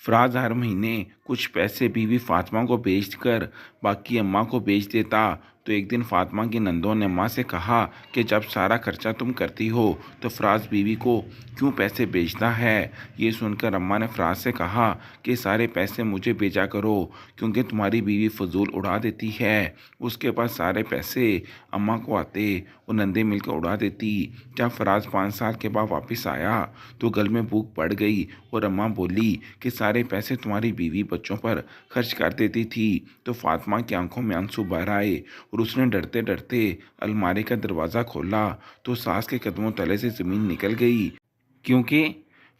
फ़राज हर महीने कुछ पैसे बीवी फ़ातिमा को भेजकर बाकी अम्मा को भेज देता। तो एक दिन फ़ातिमा की नंदों ने अम्मा से कहा कि जब सारा खर्चा तुम करती हो तो फ़राज बीवी को क्यों पैसे भेजता है। ये सुनकर अम्मा ने फ़राज से कहा कि सारे पैसे मुझे भेजा करो क्योंकि तुम्हारी बीवी फ़जूल उड़ा देती है। उसके पास सारे पैसे अम्मा को आते और नंदे मिलकर उड़ा देती। जब फ़राज 5 साल के बाद वापस आया तो गल में भूख पड़ गई और अम्मा बोली कि सारे पैसे तुम्हारी बीवी बच्चों पर खर्च कर देती थी। तो फातिमा की आंखों में आंसू भर आए और उसने डरते डरते अलमारी का दरवाज़ा खोला तो सास के कदमों तले से ज़मीन निकल गई। क्योंकि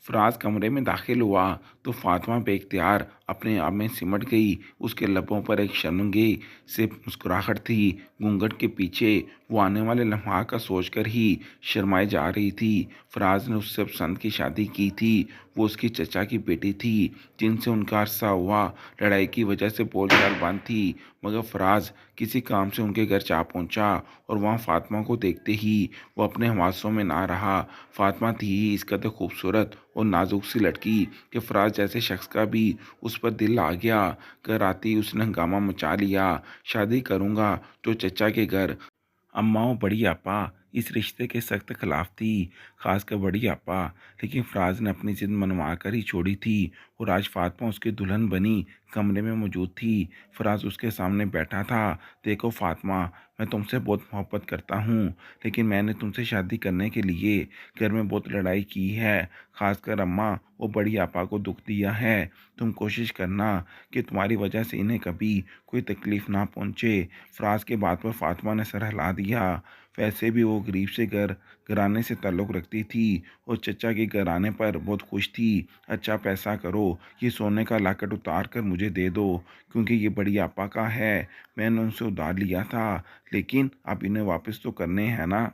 फ़राज कमरे में दाखिल हुआ तो फातिमा बेख्तियार अपने आप में सिमट गई। उसके लबों पर एक शर्मिंदगी से मुस्कुराहट थी। घूंघट के पीछे वो आने वाले लम्हा का सोचकर ही शर्माई जा रही थी। फ़राज ने उससे पसंद की शादी की थी। वो उसकी चचा की बेटी थी जिनसे उनका अरसा हुआ लड़ाई की वजह से बोलचाल बंद थी। मगर फ़राज किसी काम से उनके घर जा पहुंचा और वहां फातिमा को देखते ही वो अपने हवासों में ना रहा। फातिमा थी ही इस कदर खूबसूरत और नाजुक सी लड़की कि फ़राज जैसे शख्स का भी उस पर दिल आ गया। घर आते ही उसने हंगामा मचा लिया, शादी करूंगा तो चचा के घर। अम्मा और बड़ी आपा इस रिश्ते के सख्त खिलाफ थी, खासकर बड़ी आपा। लेकिन फ़राज ने अपनी जिद मनवा कर ही छोड़ी थी और आज फातिमा उसकी दुल्हन बनी कमरे में मौजूद थी। फ़राज उसके सामने बैठा था। देखो फातिमा, मैं तुमसे बहुत मोहब्बत करता हूँ, लेकिन मैंने तुमसे शादी करने के लिए घर में बहुत लड़ाई की है, खासकर अम्मा और बड़ी आपा को दुख दिया है। तुम कोशिश करना कि तुम्हारी वजह से इन्हें कभी कोई तकलीफ़ ना पहुँचे। फ़राज के बात पर फातिमा ने सर हिला दिया। वैसे भी वो गरीब से घराने से ताल्लुक़ रखती थी और चचा के घर आने पर बहुत खुश थी। अच्छा पैसा करो, ये सोने का लॉकेट उतार कर मुझे दे दो क्योंकि ये बड़ी आपा का है। मैंने उनसे उधार लिया था, लेकिन अब इन्हें वापस तो करने हैं ना।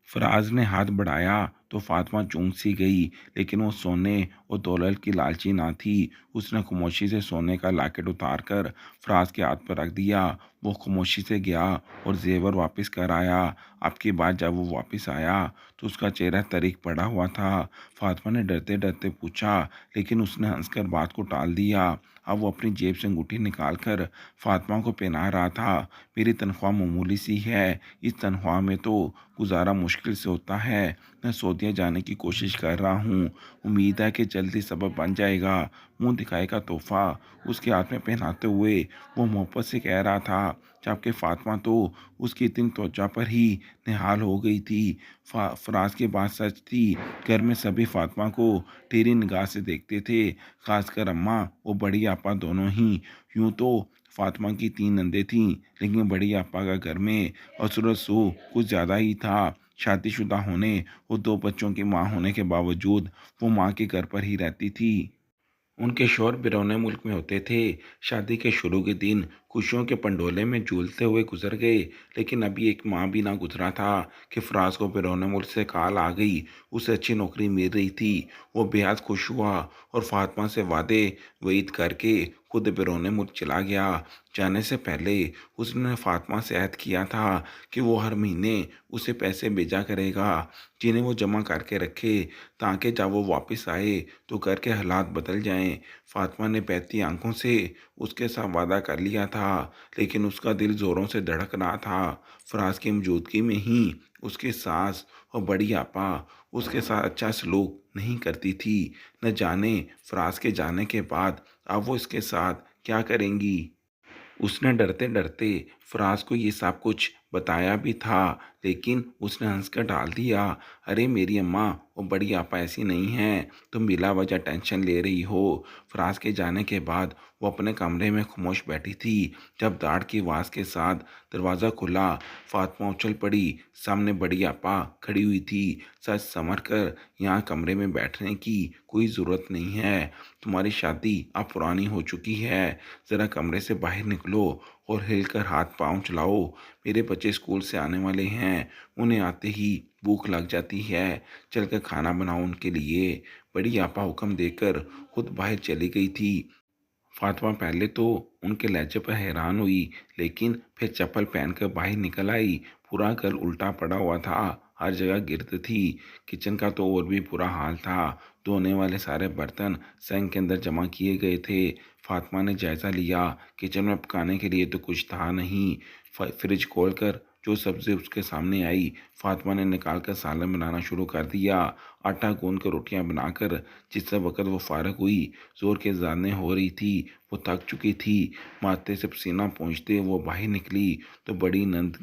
फ़राज ने हाथ बढ़ाया तो फातिमा चूक सी गई, लेकिन वो सोने और दौलत की लालची ना थी। उसने खामोशी से सोने का लॉकेट उतार कर फ़राज के हाथ पर रख दिया। वो खामोशी से गया और जेवर वापस कर आया। अब की बात जब वो वापस आया तो उसका चेहरा तरीक पड़ा हुआ था। फातिमा ने डरते डरते पूछा, लेकिन उसने हंसकर बात को टाल दिया। अब वो अपनी जेब से अंगूठी निकाल कर फातिमा को पहना रहा था। मेरी तनख्वाह मामूली सी है, इस तनख्वाह में तो गुजारा मुश्किल से होता है। मैं सऊदीया जाने की कोशिश कर रहा हूँ, उम्मीद है कि जल्दी सबब बन जाएगा। मुंह दिखाई का तोहफा उसके हाथ में पहनाते हुए वो मोहब्बत से कह रहा था, जबकि फातिमा तो उसकी इतनी त्वचा पर ही निहाल हो गई थी। फ़राज की बात सच थी। घर में सभी फातिमा को टेढ़ी निगाह से देखते थे, खासकर अम्मा और बड़ी आपा दोनों ही। यूं तो फातिमा की 3 नंदे थीं, लेकिन बड़ी आपा का घर में असुरत सू कुछ ज़्यादा ही था। शादीशुदा होने और 2 बच्चों की मां होने के बावजूद वो मां के घर पर ही रहती थी। उनके शौहर बिरौने मुल्क में होते थे। शादी के शुरू के दिन खुशियों के पंडोले में झूलते हुए गुजर गए, लेकिन अभी एक माह भी ना गुजरा था कि फ़राज को बिरौने मुल्क से कॉल आ गई। उसे अच्छी नौकरी मिल रही थी। वो बेहद खुश हुआ और फातिमा से वादे वईद करके खुद बिरौने मुल्क चला गया। जाने से पहले उसने फातिमा से अहद किया था कि वो हर महीने उसे पैसे भेजा करेगा, जिन्हें वो जमा करके रखे ताकि जब वो वापस आए तो घर के हालात बदल जाएं। फातिमा ने बहती आंखों से उसके साथ वादा कर लिया था, लेकिन उसका दिल जोरों से धड़क रहा था। फ़राज की मौजूदगी में ही उसकी सास और बड़ी आपा उसके साथ अच्छा सलूक नहीं करती थी। न जाने फ़राज के जाने के बाद अब वो इसके साथ क्या करेंगी। उसने डरते डरते फ़राज को ये सब कुछ बताया भी था, लेकिन उसने हंसकर टाल दिया। अरे मेरी अम्मा और बड़ी आपा ऐसी नहीं हैं, तुम बिला वजह टेंशन ले रही हो। फ़राज के जाने के बाद वो अपने कमरे में खामोश बैठी थी। जब दाढ़ की आवाज़ के साथ दरवाज़ा खुला, फातिमा उछल पड़ी। सामने बड़ी आपा खड़ी हुई थी। सच संवर कर, यहाँ कमरे में बैठने की कोई ज़रूरत नहीं है। तुम्हारी शादी अब पुरानी हो चुकी है। ज़रा कमरे से बाहर निकलो और हिलकर हाथ पांव चलाओ। मेरे बच्चे स्कूल से आने वाले हैं, उन्हें आते ही भूख लग जाती है। चलकर खाना बनाओ उनके लिए। बड़ी आपा हुक्म देकर खुद बाहर चली गई थी। फातिमा पहले तो उनके लहजे पर हैरान हुई, लेकिन फिर चप्पल पहनकर बाहर निकल आई। पूरा घर उल्टा पड़ा हुआ था। हर जगह गिरद थी। किचन का तो और भी बुरा हाल था। धोने वाले सारे बर्तन सिंक के अंदर जमा किए गए थे। फातिमा ने जायज़ा लिया। किचन में पकाने के लिए तो कुछ था नहीं। फ्रिज खोलकर जो सब्ज़ी उसके सामने आई, फातिमा ने निकाल कर सालन बनाना शुरू कर दिया। आटा गूंद कर रोटियां बनाकर जिस वक़्त वो फारग हुई, ज़ोर की अज़ानें हो रही थी। वो थक चुकी थी। माथे से पसीना पोंछते वो बाहर निकली तो बड़ी नंद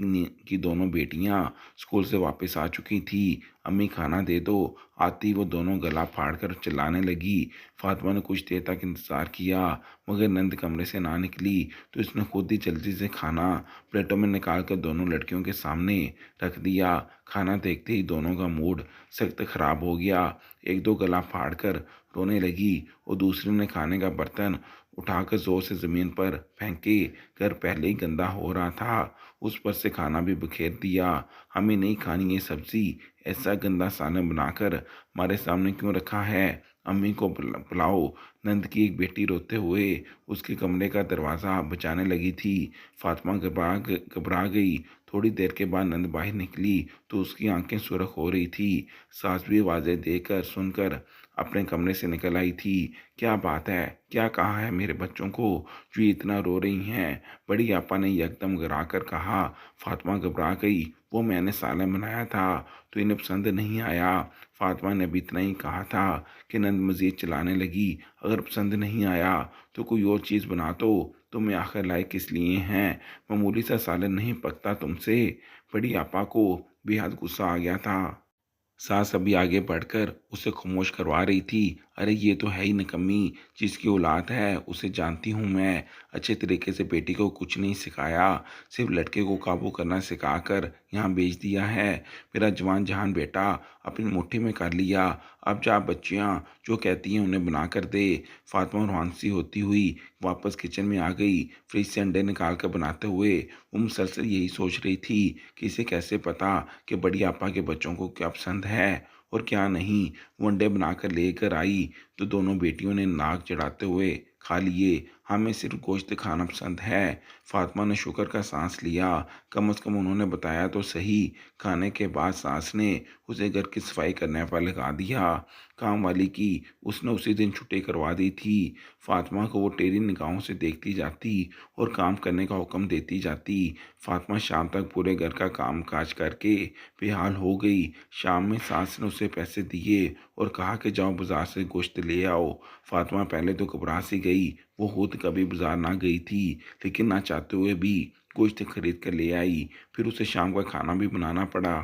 की दोनों बेटियां स्कूल से वापस आ चुकी थी। अम्मी खाना दे दो। आती वो दोनों गला फाड़ कर चिल्लाने लगी। फातिमा ने कुछ देर तक इंतज़ार किया, मगर नंद कमरे से ना निकली तो इसने खुद ही जल्दी से खाना प्लेटों में निकाल कर दोनों लड़कियों के सामने रख दिया। खाना देखते ही दोनों का मूड सख्त खराब हो गया। एक दो गला फाड़ कर रोने लगी और दूसरी ने खाने का बर्तन उठाकर जोर से ज़मीन पर फेंके। घर पहले ही गंदा हो रहा था, उस पर से खाना भी बिखेर दिया। हमें नहीं खानी ये सब्ज़ी, ऐसा गंदा सालन बनाकर हमारे सामने क्यों रखा है? अम्मी को बुलाओ। नंद की एक बेटी रोते हुए उसके कमरे का दरवाज़ा बचाने लगी थी। फातिमा घबरा गई। थोड़ी देर के बाद नंद बाहर निकली तो उसकी आंखें सुर्ख हो रही थी। सास भी आवाज़ें देकर सुनकर अपने कमरे से निकल आई थी। क्या बात है? क्या कहा है मेरे बच्चों को जो ये इतना रो रही हैं? बड़ी आपा ने यकदम गिरा कर कहा। फातिमा घबरा गई। वो मैंने सालन बनाया था तो इन्हें पसंद नहीं आया। फातिमा ने भी इतना ही कहा था कि नंद मज़ीद चिल्लाने लगी। अगर पसंद नहीं आया तो कोई और चीज़ बना दो। तुम्हें आखिर लाए किस लिए हैं? मामूली सा सालन नहीं पकता तुमसे। बड़ी आपा को बेहद गुस्सा आ गया था। सास अभी आगे बढ़कर उसे खामोश करवा रही थी। अरे ये तो है ही निकम्मी, जिसकी औलाद है उसे जानती हूँ मैं। अच्छे तरीके से बेटी को कुछ नहीं सिखाया, सिर्फ लड़के को काबू करना सिखाकर यहाँ भेज दिया है। मेरा जवान जहान बेटा अपनी मुट्ठी में कर लिया। अब जा बच्चियाँ जो कहती हैं उन्हें बना कर दे। फातिमा रोहानसी होती हुई वापस किचन में आ गई। फ्रिज से अंडे निकाल कर बनाते हुए वो मुसलसल यही सोच रही थी कि इसे कैसे पता कि बड़ी आपा के बच्चों को क्या पसंद है और क्या नहीं। वो अंडे बनाकर लेकर आई तो दोनों बेटियों ने नाक चढ़ाते हुए खा लिए। हमें सिर्फ गोश्त खाना पसंद है। फातिमा ने शुक्र का सांस लिया। कम से कम उन्होंने बताया तो सही। खाने के बाद सास ने उसे घर की सफाई करने पर लगा दिया। काम वाली की उसने उसी दिन छुट्टी करवा दी थी। फातिमा को वो टेढ़ी निगाहों से देखती जाती और काम करने का हुक्म देती जाती। फातिमा शाम तक पूरे घर का काम काज करके बेहाल हो गई। शाम में सास ने उसे पैसे दिए और कहा कि जाओ बाजार से गोश्त ले आओ। फातिमा पहले तो घबरा सी गई। वो खुद कभी बाजार ना गई थी, लेकिन ना चाहते हुए भी गोश्त खरीद कर ले आई। फिर उसे शाम का खाना भी बनाना पड़ा।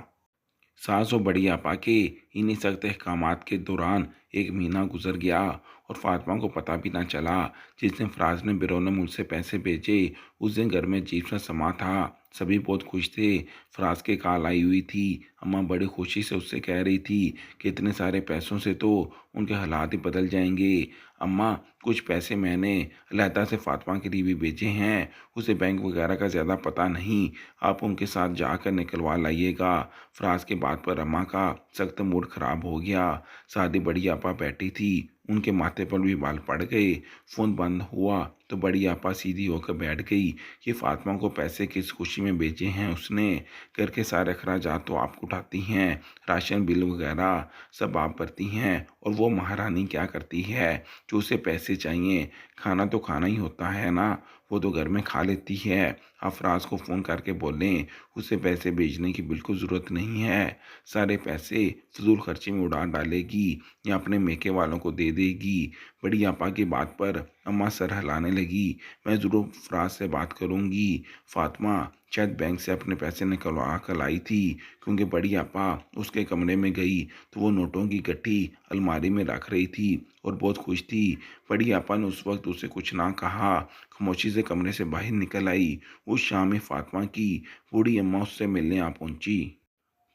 सास और बड़ी आपा के इन्हीं सख्त अहकामात के दौरान एक महीना गुजर गया और फातिमा को पता भी ना चला। जिस दिन फराज ने बिरौने मुल्क से पैसे भेजे, उस दिन घर में अजीब सा समा था। सभी बहुत खुश थे। फराज के कॉल आई हुई थी। अम्मा बड़ी खुशी से उससे कह रही थी कि इतने सारे पैसों से तो उनके हालात ही बदल जाएंगे। अम्मा, कुछ पैसे मैंने अलहदा से फातिमा के लिए भी भेजे हैं। उसे बैंक वगैरह का ज़्यादा पता नहीं, आप उनके साथ जाकर निकलवा लाइएगा। फराज के बात पर अम्मा का सख्त मूड खराब हो गया। सादी बड़ी आपा बैठी थी, उनके माथे पर भी बाल पड़ गए। फ़ोन बंद हुआ तो बड़ी आपा सीधी होकर बैठ गई। ये फातिमा को पैसे किस खुशी में भेजे हैं उसने? घर के सारे अखराजात तो आप उठाती हैं, राशन बिल वगैरह सब आप भरती हैं, और वो महारानी क्या करती है जो उसे पैसे चाहिए? खाना तो खाना ही होता है ना, वो तो घर में खा लेती है। आप फराज को फ़ोन करके बोलें उसे पैसे भेजने की बिल्कुल ज़रूरत नहीं है। सारे पैसे फजूल खर्ची में उड़ा डालेगी या अपने मेके वालों को दे देगी। बड़ी आपा की बात पर अम्मा सर हिलाने लगी। मैं ज़रूर फराज से बात करूँगी। फातिमा शायद बैंक से अपने पैसे निकलवा कर लाई थी, क्योंकि बड़ी आपा उसके कमरे में गई तो वो नोटों की गट्ठी अलमारी में रख रही थी और बहुत खुश थी। बड़ी आपा ने उस वक्त उसे कुछ ना कहा, खामोशी से कमरे से बाहर निकल आई। उस शाम में फातिमा की बूढ़ी अम्मा उससे मिलने आ पहुंची।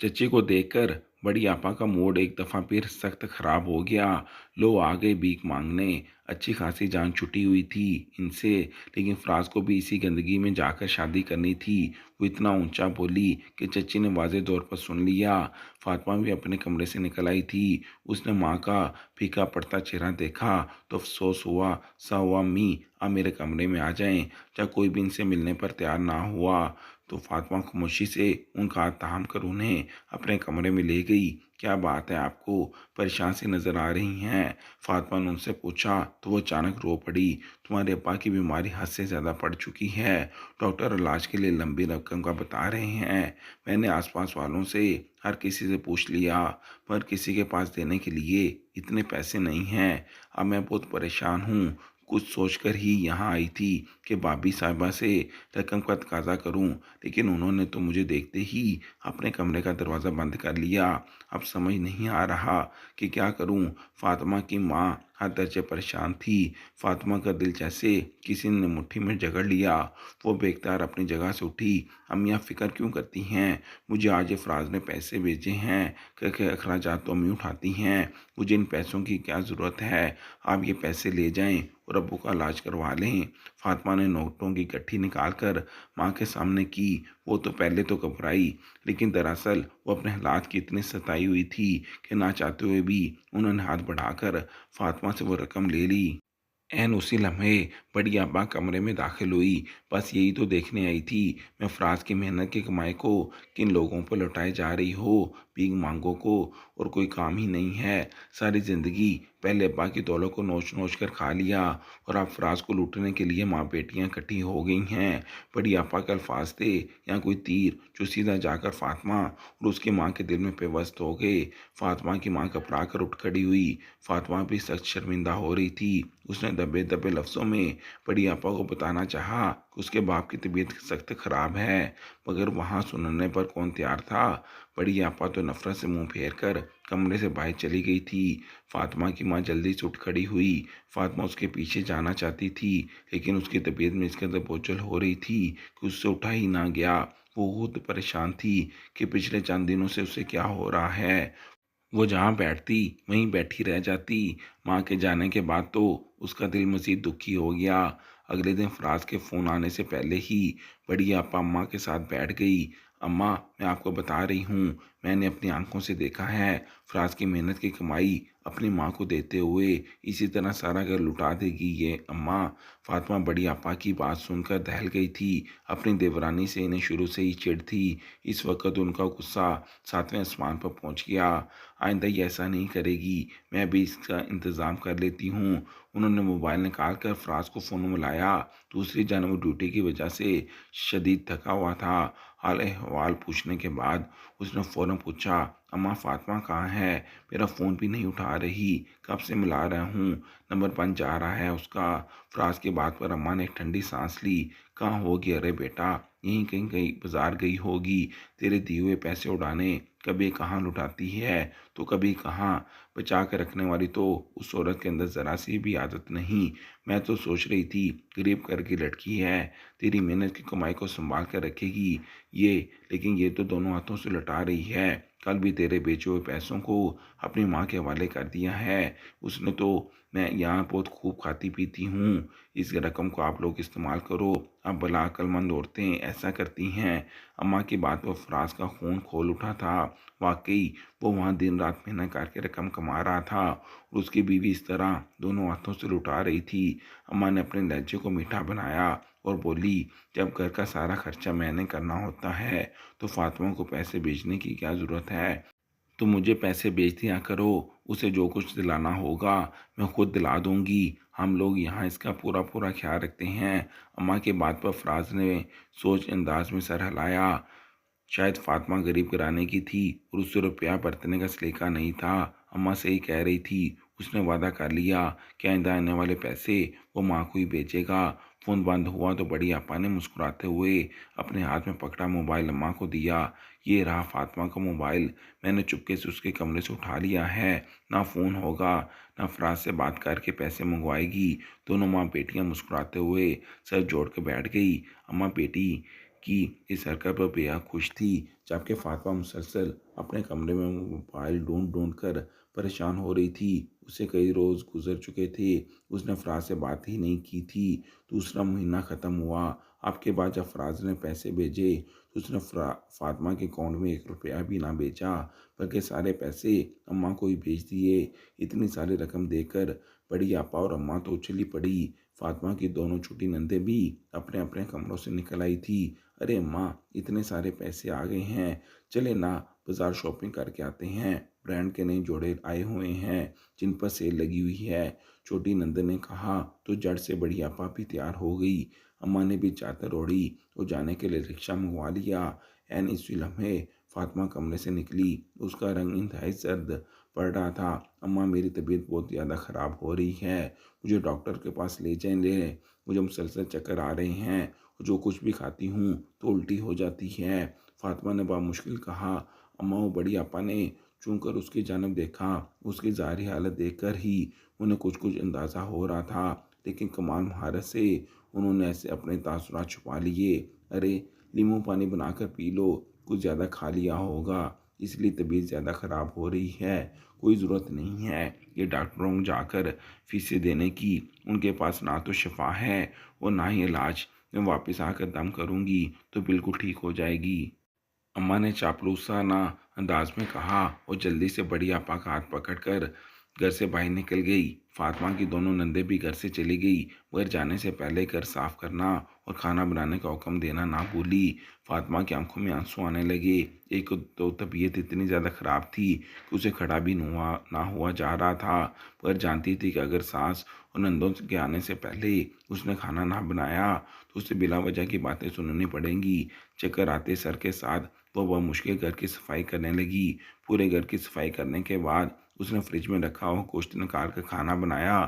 चच्ची को देखकर बड़ी आपा का मूड एक दफ़ा फिर सख्त खराब हो गया। लो आ गए भीख मांगने। अच्छी खासी जान छुटी हुई थी इनसे, लेकिन फराज को भी इसी गंदगी में जाकर शादी करनी थी। वो इतना ऊंचा बोली कि चच्ची ने वाज़ेह तौर पर सुन लिया। फातिमा भी अपने कमरे से निकल आई थी। उसने माँ का फीका पड़ता चेहरा देखा तो अफसोस हुआ। सा हुआ, अम्मी आप मेरे कमरे में आ जाएं। जब कोई भी इनसे मिलने पर तैयार ना हुआ तो फातिमा खामोशी से उनका हाथ थाम कर उन्हें अपने कमरे में ले गई। क्या बात है, आपको परेशान सी नज़र आ रही हैं? फातिमा ने उनसे पूछा तो वो अचानक रो पड़ी। तुम्हारे अब्बा की बीमारी हद से ज़्यादा बढ़ चुकी है। डॉक्टर इलाज के लिए लंबी रकम का बता रहे हैं। मैंने आसपास वालों से हर किसी से पूछ लिया, पर किसी के पास देने के लिए इतने पैसे नहीं हैं। अब मैं बहुत परेशान हूँ। कुछ सोचकर ही यहाँ आई थी कि भाभी साहिबा से रकम का तकाजा करूं, लेकिन उन्होंने तो मुझे देखते ही अपने कमरे का दरवाज़ा बंद कर लिया। अब समझ नहीं आ रहा कि क्या करूं। फातिमा की माँ हर दर्जे परेशान थी। फातिमा का दिल जैसे किसी ने मुट्ठी में जकड़ लिया। वो बेख्तियार अपनी जगह से उठी। अम्मी आप फिक्र क्यों करती हैं? मुझे आज ये फराज ने पैसे भेजे हैं, कि अखराजात तो अम्मी उठाती हैं। मुझे इन पैसों की क्या ज़रूरत है? आप ये पैसे ले जाएं और अब्बू का इलाज करवा लें। फातिमा ने नोटों की गट्ठी निकाल कर माँ के सामने की। वो तो पहले तो घबराई, लेकिन दरअसल वो अपने हालात की इतनी सताई हुई थी कि ना चाहते हुए भी उन्होंने हाथ बढ़ाकर फातिमा से वो रकम ले ली। एन उसी लम्हे बड़ी अब्बा कमरे में दाखिल हुई। बस यही तो देखने आई थी मैं फराज की मेहनत की कमाई को किन लोगों पर लौटाई जा रही हो, भीख मांगों को। और कोई काम ही नहीं है। सारी ज़िंदगी पहले अब्बा की दौलत को नोच नोच कर खा लिया, और अब फराज को लूटने के लिए माँ बेटियाँ इकट्ठी हो गई हैं। बड़ी आपा के अल्फाज थे या कोई तीर जो सीधा जाकर फातिमा और उसकी माँ के दिल में पेवस्त हो गए। फातिमा की माँ घबरा कर उठ खड़ी हुई। फातिमा भी सख्त शर्मिंदा हो रही थी। उसने दबे दबे लफ्ज़ों में बड़ी आपा को बताना चाहा कि उसके बाप की तबीयत सख्त खराब है, मगर वहाँ सुनने पर कौन तैयार था। बड़ी आपा तो नफरत से मुंह फेर कर कमरे से बाहर चली गई थी। फातिमा की माँ जल्दी से उठ खड़ी हुई। फातिमा उसके पीछे जाना चाहती थी, लेकिन उसकी तबीयत में इस कदर बोझल हो रही थी कि उससे उठा ही ना गया। वो बहुत परेशान थी कि पिछले चंद दिनों से उसे क्या हो रहा है। वो जहाँ बैठती वहीं बैठी रह जाती। माँ के जाने के बाद तो उसका दिल मज़ीद दुखी हो गया। अगले दिन फराज के फ़ोन आने से पहले ही बड़ी आपा अम्मा के साथ बैठ गई। अम्मा, मैं आपको बता रही हूँ, मैंने अपनी आंखों से देखा है फराज की मेहनत की कमाई अपनी माँ को देते हुए इसी तरह सारा घर लुटा देगी ये अम्मा। फातिमा बड़ी आपा की बात सुनकर दहल गई थी। अपनी देवरानी से इन्हें शुरू से ही चिढ़ थी। इस वक्त उनका गुस्सा सातवें आसमान पर पहुँच गया। आइंदा ये ऐसा नहीं करेगी, मैं भी इसका इंतज़ाम कर लेती हूँ। उन्होंने मोबाइल निकाल कर फराज को फ़ोन मिलाया। दूसरी जानब वो ड्यूटी की वजह से शदीद थका हुआ था। हाल अहवाल पूछने के बाद उसने फ़ौरन पूछा, अम्मा फातिमा कहाँ है? मेरा फ़ोन भी नहीं उठा रही, कब से मिला रहा हूँ, नंबर बंद जा रहा है उसका। फराज की बात पर अम्मा ने एक ठंडी सांस ली। कहाँ होगी? अरे बेटा, यहीं कहीं कहीं बाजार गई होगी तेरे दिए हुए पैसे उड़ाने। कभी कहाँ लुटाती है तो कभी कहाँ। बचा कर रखने वाली तो उस औरत के अंदर ज़रा सी भी आदत नहीं। मैं तो सोच रही थी गरीब घर की लड़की है, तेरी मेहनत की कमाई को संभाल कर रखेगी ये, लेकिन ये तो दोनों हाथों से लुटा रही है। कल भी तेरे बेचे हुए पैसों को अपनी माँ के हवाले कर दिया है उसने तो। मैं यहाँ बहुत खूब खाती पीती हूँ, इस रकम को आप लोग इस्तेमाल करो। अब भला अक्लमंद औरतें ऐसा करती हैं। अम्मा की बात पर फराज का खून खोल उठा था। वाकई वो वहाँ दिन रात मेहनत करके रकम कमा रहा था, और उसकी बीवी इस तरह दोनों हाथों से लुटा रही थी। अम्मा ने अपने लहजे को मीठा बनाया और बोली, जब घर का सारा खर्चा मैंने करना होता है तो फातिमा को पैसे भेजने की क्या ज़रूरत है? तो मुझे पैसे भेज दिया करो, उसे जो कुछ दिलाना होगा मैं खुद दिला दूंगी। हम लोग यहाँ इसका पूरा पूरा ख्याल रखते हैं। अम्मा के बात पर फराज ने सोच अंदाज में सर हिलाया। शायद फातिमा गरीब घराने की थी और उससे रुपया बरतने का सलीका नहीं था। अम्मा सही कह रही थी। उसने वादा कर लिया कि आइंदा आने वाले पैसे वो माँ को ही भेजेगा। फ़ोन बंद हुआ तो बड़ी आपा ने मुस्कुराते हुए अपने हाथ में पकड़ा मोबाइल अम्मा को दिया। ये रहा फातिमा का मोबाइल, मैंने चुपके से उसके कमरे से उठा लिया है। ना फ़ोन होगा, ना फराज से बात करके पैसे मंगवाएगी। दोनों माँ बेटियाँ मुस्कुराते हुए सर जोड़ के बैठ गई। अम्मा बेटी की इस हरकत पर बेहद खुश थी, जबकि फातिमा मुसलसल अपने कमरे में मोबाइल ढूंढ ढूंढ कर परेशान हो रही थी। उसे कई रोज़ गुजर चुके थे, उसने फराज से बात ही नहीं की थी। दूसरा महीना ख़त्म हुआ। आपके बाद जब फराज ने पैसे भेजे तो उसने फातिमा के अकाउंट में 1 रुपया भी ना भेजा, बल्कि सारे पैसे अम्मा को ही भेज दिए। इतनी सारी रकम देकर बड़ी आपा और अम्मा तो उछली पड़ी। फातिमा की दोनों छोटी नंदे भी अपने अपने कमरों से निकल आई थी। अरे अम्मा, इतने सारे पैसे आ गए हैं, चले ना बाजार शॉपिंग करके आते हैं। ब्रांड के नए जोड़े आए हुए हैं जिन पर सेल लगी हुई है। छोटी नंदन ने कहा तो जड़ से बड़ी आपा भी तैयार हो गई। अम्मा ने भी चादर ओढ़ी और जाने के लिए रिक्शा मंगवा लिया। एन इसी लम्हे फातिमा कमरे से निकली। उसका रंग इंतहाई सर्द पड़ रहा था। अम्मा, मेरी तबीयत बहुत ज़्यादा ख़राब हो रही है, मुझे डॉक्टर के पास ले जाएंगे। मुझे मुसलसल चक्कर आ रहे हैं, जो कुछ भी खाती हूँ तो उल्टी हो जाती है। फातिमा ने मुश्किल कहा। अम्मा, वो बड़ी आपा ने चूंकर उसकी जानब देखा। उसकी ज़ाहिरी हालत देखकर ही उन्हें कुछ कुछ अंदाज़ा हो रहा था, लेकिन कमाल महारत से उन्होंने ऐसे अपने तासुरात छुपा लिए। अरे, नींबू पानी बनाकर पी लो, कुछ ज़्यादा खा लिया होगा, इसलिए तबीयत ज़्यादा ख़राब हो रही है। कोई ज़रूरत नहीं है ये डॉक्टरों को जाकर फीसें देने की, उनके पास ना तो शफा है और ना ही इलाज। मैं वापस आकर दम करूँगी तो बिल्कुल ठीक हो जाएगी। अम्मा ने चापलूसाना अंदाज में कहा और जल्दी से बड़ी आपा का हाथ पकड़कर घर से बाहर निकल गई। फातिमा की दोनों नंदे भी घर से चली गई, मगर जाने से पहले घर साफ करना और खाना बनाने का हुक्म देना ना भूली। फातिमा की आंखों में आंसू आने लगे। एक तो तबीयत इतनी ज़्यादा ख़राब थी कि उसे खड़ा भी ना हुआ जा रहा था, मगर जानती थी कि अगर सास और नंदों के आने से पहले उसने खाना ना बनाया तो उसे बिला वजह की बातें सुननी पड़ेंगी। चक्कर आते सर के साथ वह मुश्किल घर की सफाई करने लगी। पूरे घर की सफाई करने के बाद उसने फ्रिज में रखा हुआ गोश्त निकाल कर खाना बनाया।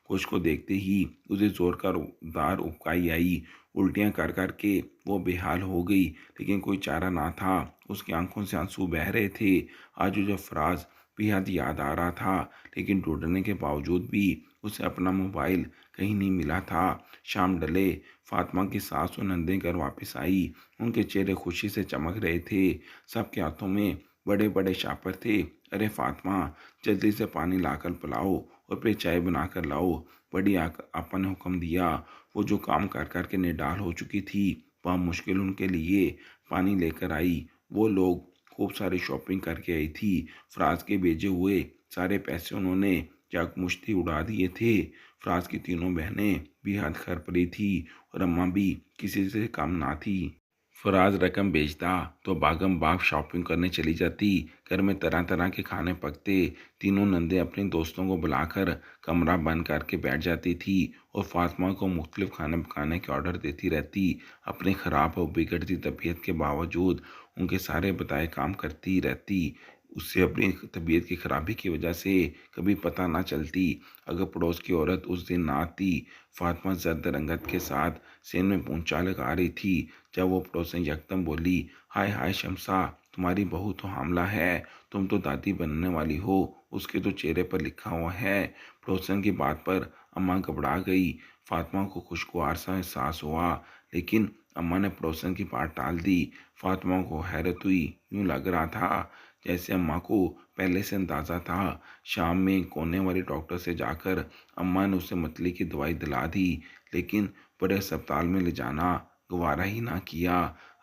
गोश्त को देखते ही उसे जोर का दार उबकाई आई। उल्टियां कर कर के वो बेहाल हो गई, लेकिन कोई चारा ना था। उसकी आंखों से आंसू बह रहे थे। आज जो फराज बेहद याद आ रहा था, लेकिन ढूंढने के बावजूद भी उसे अपना मोबाइल कहीं नहीं मिला था। शाम डले, फातिमा की सास और नंदे घर वापस आई। उनके चेहरे खुशी से चमक रहे थे। सबके हाथों में बड़े बड़े शापर थे। अरे फातिमा, जल्दी से पानी लाकर पिलाओ और फिर चाय बनाकर लाओ। बड़ी आपा ने हुक्म दिया। वो जो काम कर कर के निडाल हो चुकी थी, वह मुश्किल उनके लिए पानी लेकर आई। वो लोग खूब सारी शॉपिंग करके आई थी। फराज के भेजे हुए सारे पैसे उन्होंने चाकमुश्ती उड़ा दिए थे। फराज की तीनों बहनें भी हाथ खर पड़ी थी और अम्मा भी किसी से कम ना थी। फराज रकम बेचता तो बागम बाग शॉपिंग करने चली जाती। घर में तरह तरह के खाने पकते। तीनों नंदे अपने दोस्तों को बुलाकर कमरा बंद करके बैठ जाती थी और फातिमा को मुख्तलिफ खाने पकाने के ऑर्डर देती रहती। अपनी ख़राब और बिगड़ती तबीयत के बावजूद उनके सारे बताए काम करती रहती। उससे अपनी तबीयत की खराबी की वजह से कभी पता ना चलती। अगर पड़ोस की औरत उस दिन ना आती। फातिमा जर्द रंगत के साथ सेन में पोंचा लगा रही थी जब वो पड़ोसन यकदम बोली, हाय हाय शमसा, तुम्हारी बहू तो हामला है, तुम तो दादी बनने वाली हो, उसके तो चेहरे पर लिखा हुआ है। पड़ोसन की बात पर अम्मा घबरा गई। फातिमा को खुशगवार सा एहसास हुआ, लेकिन अम्मा ने पड़ोसन की बात टाल दी। फातिमा को हैरत हुई। यूं लग रहा था जैसे अम्मा को पहले से अंदाज़ा था। शाम में कोने वाले डॉक्टर से जाकर अम्मा ने उसे मतली की दवाई दिला दी, लेकिन बड़े अस्पताल में ले जाना गवारा ही ना किया।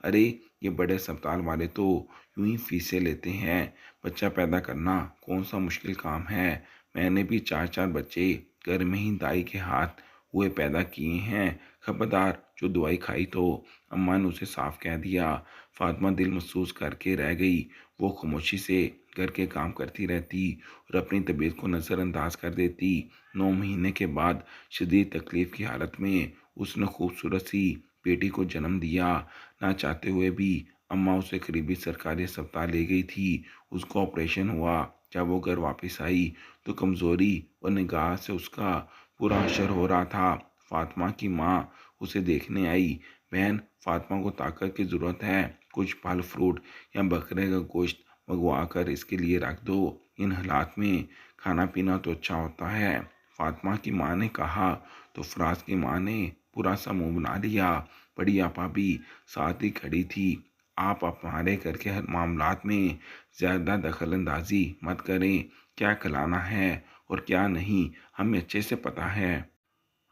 अरे, ये बड़े अस्पताल वाले तो यूं ही फीसें लेते हैं। बच्चा पैदा करना कौन सा मुश्किल काम है। मैंने भी 4-4 बच्चे घर में ही दाई के हाथ हुए पैदा किए हैं। खबरदार जो दवाई खाई तो। अम्मा ने उसे साफ कह दिया। फातिमा दिल महसूस करके रह गई। वो खामोशी से घर के काम करती रहती और अपनी तबीयत को नज़रअंदाज कर देती। 9 महीने के बाद शदीद तकलीफ़ की हालत में उसने खूबसूरत सी बेटी को जन्म दिया। ना चाहते हुए भी अम्मा उसे करीबी सरकारी अस्पताल ले गई थी। उसका ऑपरेशन हुआ। जब वो घर वापस आई तो कमज़ोरी और निगाह से उसका पूरा असर हो रहा था। फातिमा की माँ उसे देखने आई। बहन, फातिमा को ताकत की ज़रूरत है, कुछ फल फ्रूट या बकरे का गोश्त मंगवा कर इसके लिए रख दो। इन हालात में खाना पीना तो अच्छा होता है, फातिमा की माँ ने कहा। तो फराज की माँ ने पूरा सा मुंह बना लिया। बड़ी आपा भी साथ ही खड़ी थी। आप हमारे घर के हर मामलात में ज़्यादा दखल अंदाजी मत करें। क्या खिलाना है और क्या नहीं हमें अच्छे से पता है।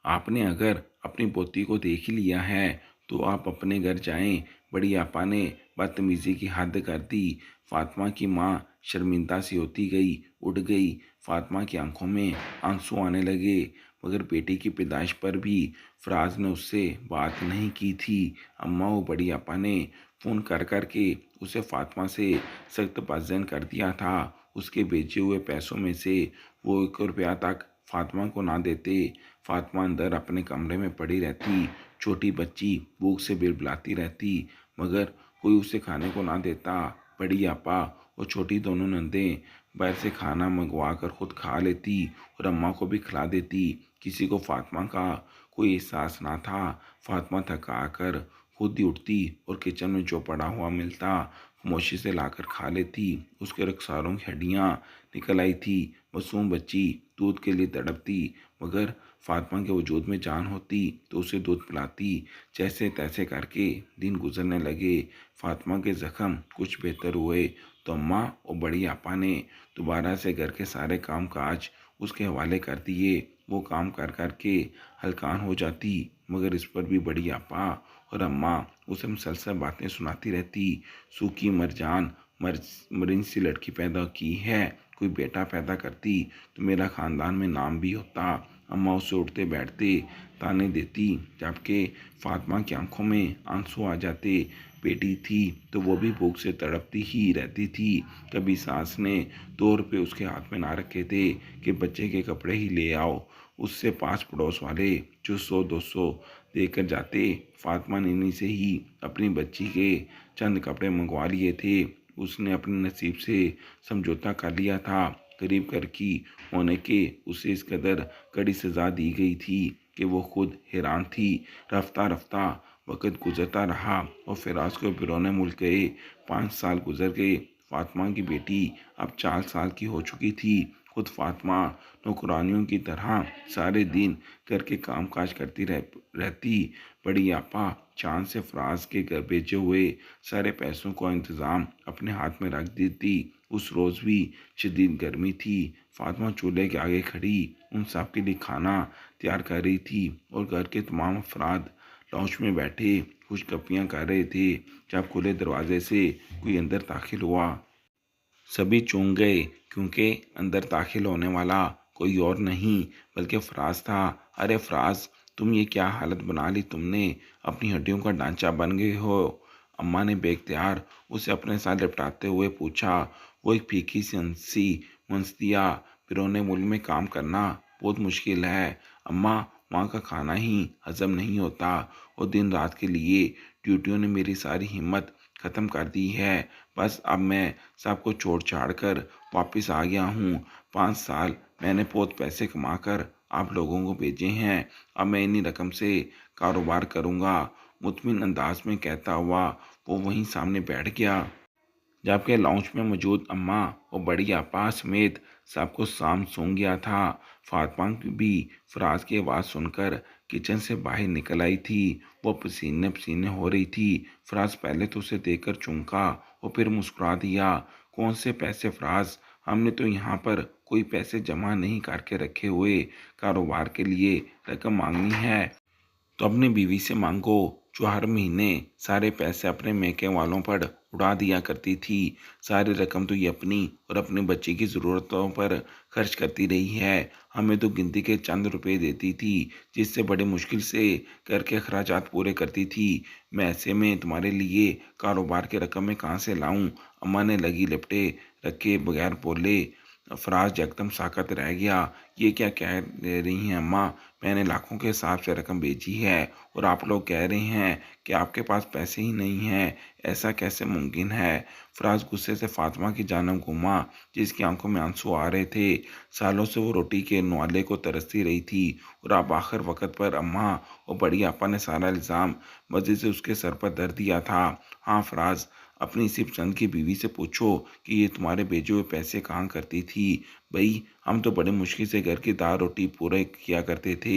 आपने अगर अपनी पोती को देख ही लिया है तो आप अपने घर जाएं। बड़ी आपा ने बदतमीजी की हद कर दी। फातिमा की माँ शर्मिंदा सी होती गई, उठ गई। फातिमा की आंखों में आंसू आने लगे। मगर बेटी की पैदाइश पर भी फराज ने उससे बात नहीं की थी। अम्मा व बड़ी आपा ने फ़ोन कर कर के उसे फातिमा से सख्त बाज़न कर दिया था। उसके बेचे हुए पैसों में से वो 1 रुपया तक फातिमा को ना देते। फातिमा अंदर अपने कमरे में पड़ी रहती। छोटी बच्ची भूख से बिलबिलाती रहती, मगर कोई उसे खाने को ना देता। बड़ी आपा और छोटी दोनों नंदें बाहर से खाना मंगवा कर खुद खा लेती और अम्मा को भी खिला देती। किसी को फातिमा का कोई एहसास ना था। फातिमा थका कर खुद ही उठती और किचन में जो पड़ा हुआ मिलता खामोशी से लाकर खा लेती। उसके रखसारों की हड्डियाँ निकल आई थी। मासूम बच्ची दूध के लिए तड़पती, मगर फातिमा के वजूद में जान होती तो उसे दूध पिलाती। जैसे तैसे करके दिन गुजरने लगे। फातिमा के जख्म कुछ बेहतर हुए तो अम्मा और बड़ी आपा ने दोबारा से घर के सारे काम काज उसके हवाले कर दिए। वो काम कर कर के हलकान हो जाती, मगर इस पर भी बड़ी आपा और अम्मा उसे मुसलसल बातें सुनाती रहती। सूखी मरजान मरीन सी लड़की पैदा की है, कोई बेटा पैदा करती तो मेरा ख़ानदान में नाम भी होता। अम्मा उसे उठते बैठते ताने देती, जबकि फातिमा की आंखों में आंसू आ जाते। बेटी थी तो वो भी भूख से तड़पती ही रहती थी। कभी सास ने 2 रुपये उसके हाथ में ना रखे थे कि बच्चे के कपड़े ही ले आओ। उससे पास पड़ोस वाले जो 100-200 देकर जाते, फातिमा ने इन्हीं से ही अपनी बच्ची के चंद कपड़े मंगवा लिए थे। उसने अपने नसीब से समझौता कर लिया था। गरीब घर की होने के उसे इस कदर कड़ी सज़ा दी गई थी कि वो खुद हैरान थी। रफ्ता रफ्ता वक़्त गुजरता रहा और फिराज को बिरोने मुल्क गए। 5 साल गुजर गए। फातिमा की बेटी अब 4 साल की हो चुकी थी। खुद फातिमा नौकरानियों की तरह सारे दिन घर के काम काज करती रहती। बड़ी आपा चांद से फराज के घर भेजे हुए सारे पैसों का इंतज़ाम अपने हाथ में रख देती। उस रोज़ भी शदीद गर्मी थी। फातिमा चूल्हे के आगे खड़ी उन सब के लिए खाना तैयार कर रही थी और घर के तमाम अफराद लॉन्च में बैठे कुछ गप्पियाँ कर रहे थे जब खुले दरवाजे से कोई अंदर दाखिल हुआ। सभी चौंक गए, क्योंकि अंदर दाखिल होने वाला कोई और नहीं बल्कि फराज था। अरे फराज, तुम ये क्या हालत बना ली तुमने? अपनी हड्डियों का ढांचा बन गए हो। अम्मा ने बेख्तियार उसे अपने साथ लिपटाते हुए पूछा। वो एक फीकी सी हंसी हंस दिया। फिरौने मुल्क में काम करना बहुत मुश्किल है अम्मा। वहाँ का खाना ही हजम नहीं होता और दिन रात के लिए ड्यूटियों ने मेरी सारी हिम्मत ख़त्म कर दी है। बस अब मैं सबको छोड़ छाड़ कर वापस आ गया हूँ। 5 साल मैंने बहुत पैसे कमा कर आप लोगों को भेजे हैं। अब मैं इन्हीं रकम से कारोबार करूँगा। मुतमिन अंदाज में कहता हुआ वो वहीं सामने बैठ गया, जबकि लाउंज में मौजूद अम्मा और बड़ी आपा समेत सबको शाम सूंघ गया था। फातिमा भी फराज की आवाज़ सुनकर किचन से बाहर निकल आई थी। वो पसीने पसीने हो रही थी। फराज पहले तो उसे देखकर चौंका और फिर मुस्कुरा दिया। कौन से पैसे फराज? हमने तो यहाँ पर कोई पैसे जमा नहीं करके रखे हुए। कारोबार के लिए रकम मांगनी है तो अपनी बीवी से मांगो, जो हर महीने सारे पैसे अपने मैके वालों पर उड़ा दिया करती थी। सारी रकम तो ये अपनी और अपने बच्चे की ज़रूरतों पर खर्च करती रही है। हमें तो गिनती के चंद रुपए देती थी, जिससे बड़े मुश्किल से घर के अखराजात पूरे करती थी। मैं ऐसे में तुम्हारे लिए कारोबार के रकम में कहाँ से लाऊं? अम्मा ने लगी लिपटे रखे बगैर बोले। फराज एकदम साकत रह गया। ये क्या कह रही हैं अम्मा? मैंने लाखों के हिसाब से रकम भेजी है और आप लोग कह रहे हैं कि आपके पास पैसे ही नहीं हैं। ऐसा कैसे मुमकिन है? फराज गुस्से से फातिमा की जानब घूमा, जिसकी आंखों में आंसू आ रहे थे। सालों से वो रोटी के नवाले को तरसती रही थी और अब आखिर वक्त पर अम्मा और बड़ी आपा ने सारा इल्ज़ाम मज़े से उसके सर पर धर दिया था। हाँ फराज, अपनी सिर्फ चंद की बीवी से पूछो कि ये तुम्हारे भेजे हुए पैसे कहाँ करती थी। भाई, हम तो बड़े मुश्किल से घर की दाल रोटी पूरे किया करते थे।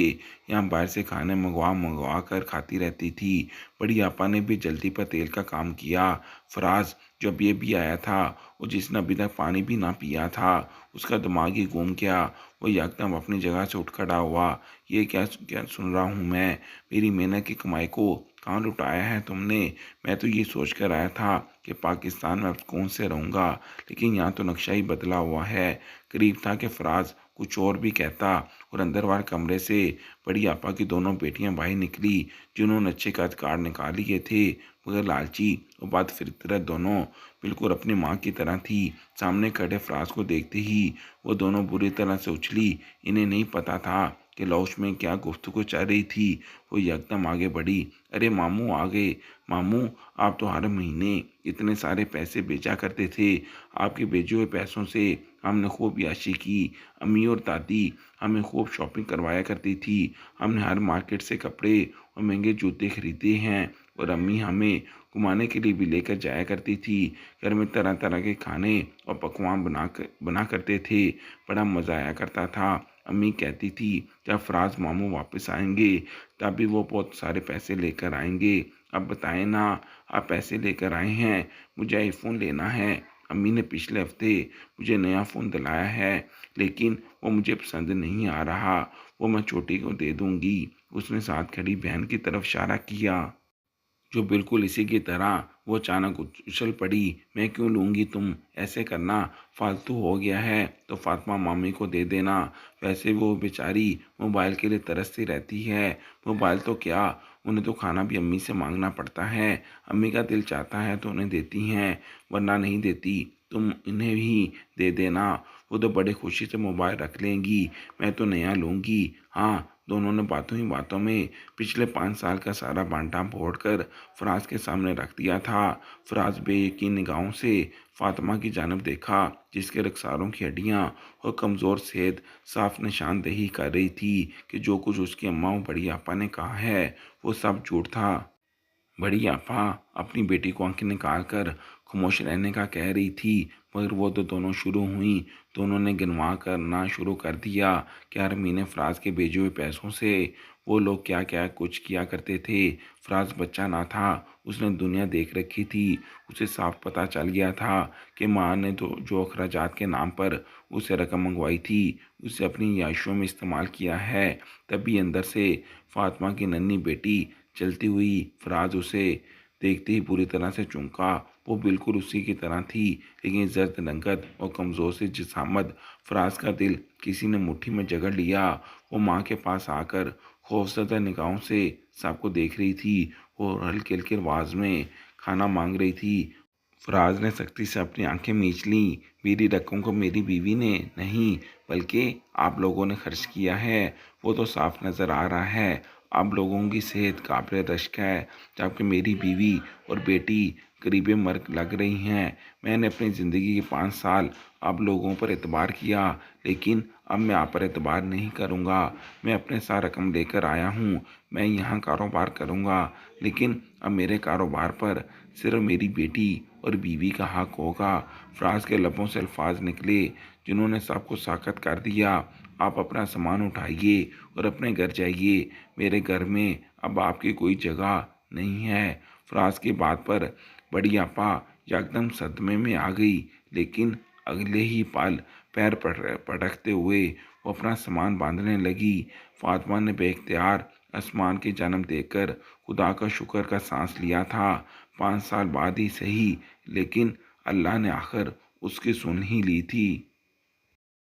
यहाँ बाहर से खाने मंगवा मंगवा कर खाती रहती थी। बड़ी आपा ने भी जल्दी पर तेल का काम किया। फराज जब ये भी आया था और जिसने अभी तक पानी भी ना पिया था, उसका दिमाग ही घूम गया। वो एकदम अपनी जगह से उठ खड़ा हुआ। ये क्या क्या सुन रहा हूँ मैं? मेरी मेहनत की कमाई को कहाँ लुटाया है तुमने? मैं तो ये सोच कर आया था कि पाकिस्तान में अब सुकून से रहूँगा, लेकिन यहाँ तो नक्शा ही बदला हुआ है। करीब था कि फराज कुछ और भी कहता और अंदर वाले कमरे से बड़ी आपा की दोनों बेटियां बाहर निकली, जिन्होंने अच्छे कद कार्ड निकाल लिए थे, मगर लालची और बात फिरत दोनों बिल्कुल अपनी माँ की तरह थी। सामने खड़े फराज को देखते ही वो दोनों बुरी तरह से उछली। इन्हें नहीं पता था कि लौश में क्या गुफ्तगू चल रही थी। वो यकदम आगे बढ़ी। अरे मामू आ गए। मामू, आप तो हर महीने इतने सारे पैसे बेचा करते थे। आपके भेजे हुए पैसों से हमने खूब याशी की। अम्मी और दादी हमें खूब शॉपिंग करवाया करती थी। हमने हर मार्केट से कपड़े और महंगे जूते खरीदे हैं, और अम्मी हमें घुमाने के लिए भी लेकर जाया करती थी। घर में तरह तरह के खाने और पकवान बना करते थे। बड़ा मज़ा आया करता था। अम्मी कहती थी जब फराज मामू वापस आएंगे तब भी वो बहुत सारे पैसे लेकर आएंगे। अब बताएं ना, आप पैसे लेकर आए हैं, मुझे आईफोन लेना है। अम्मी ने पिछले हफ्ते मुझे नया फ़ोन दिलाया है, लेकिन वो मुझे पसंद नहीं आ रहा। वो मैं छोटी को दे दूंगी। उसने साथ खड़ी बहन की तरफ इशारा किया, जो बिल्कुल इसी की तरह वो अचानक उछल पड़ी। मैं क्यों लूँगी, तुम ऐसे करना फालतू हो गया है तो फातिमा मामी को दे देना। वैसे वो बेचारी मोबाइल के लिए तरसती रहती है। मोबाइल तो क्या, उन्हें तो खाना भी अम्मी से मांगना पड़ता है। अम्मी का दिल चाहता है तो उन्हें देती हैं, वरना नहीं देती। तुम इन्हें भी दे देना, वो तो बड़े खुशी से मोबाइल रख लेंगी। मैं तो नया लूँगी। हाँ, दोनों ने बातों ही बातों में पिछले 5 साल का सारा बांटा फोड़ कर फराज के सामने रख दिया था। फराज बेयकीन निगाहों से फातिमा की जानब देखा, जिसके रखसारों की हड्डियां और कमज़ोर सेहत साफ निशानदेही कर रही थी कि जो कुछ उसकी अम्मा और बड़ी आपा ने कहा है वो सब झूठ था। बड़ी आपा अपनी बेटी को आंखें निकाल कर खामोश रहने का कह रही थी, मगर वो तो दोनों शुरू हुई। दोनों ने गिनवा करना शुरू कर दिया कि हर महीने फराज के भेजे हुए पैसों से वो लोग क्या क्या कुछ किया करते थे। फराज बच्चा ना था, उसने दुनिया देख रखी थी। उसे साफ पता चल गया था कि माँ ने तो जो अखराजात के नाम पर उसे रकम मंगवाई थी, उसे अपनी याशों में इस्तेमाल किया है। तभी अंदर से फातिमा की नन्ही बेटी चलती हुई फराज उसे देखते ही पूरी तरह से चौंका। वो बिल्कुल उसी की तरह थी, लेकिन जर्द रंगत और कमज़ोर से जिसामत। फराज का दिल किसी ने मुट्ठी में जकड़ लिया। वो माँ के पास आकर खौफजदा निगाहों से सबको देख रही थी और हल्की हल्की आवाज़ में खाना मांग रही थी। फराज ने सख्ती से अपनी आंखें मींच लीं। मेरी रकम को मेरी बीवी ने नहीं, बल्कि आप लोगों ने खर्च किया है। वो तो साफ नज़र आ रहा है। आप लोगों की सेहत काबिल रश्क है, जबकि मेरी बीवी और बेटी करीबें मर लग रही हैं। मैंने अपनी ज़िंदगी के 5 साल आप लोगों पर एतबार किया, लेकिन अब मैं आप पर एतबार नहीं करूँगा। मैं अपने साथ रकम लेकर आया हूँ। मैं यहाँ कारोबार करूँगा, लेकिन अब मेरे कारोबार पर सिर्फ मेरी बेटी और बीवी का हक होगा। फराज के लबों से अल्फाज निकले जिन्होंने सबको साकत कर दिया। आप अपना सामान उठाइए और अपने घर जाइए। मेरे घर में अब आपकी कोई जगह नहीं है। फराज की बात पर बड़ी आपा एकदम सदमे में आ गई, लेकिन अगले ही पल पैर पटकते हुए वो अपना सामान बांधने लगी। फातिमा ने बेख्तियार आसमान की जानब देखकर खुदा का शुक्र का सांस लिया था। 5 साल बाद ही सही, लेकिन अल्लाह ने आखिर उसकी सुन ही ली थी।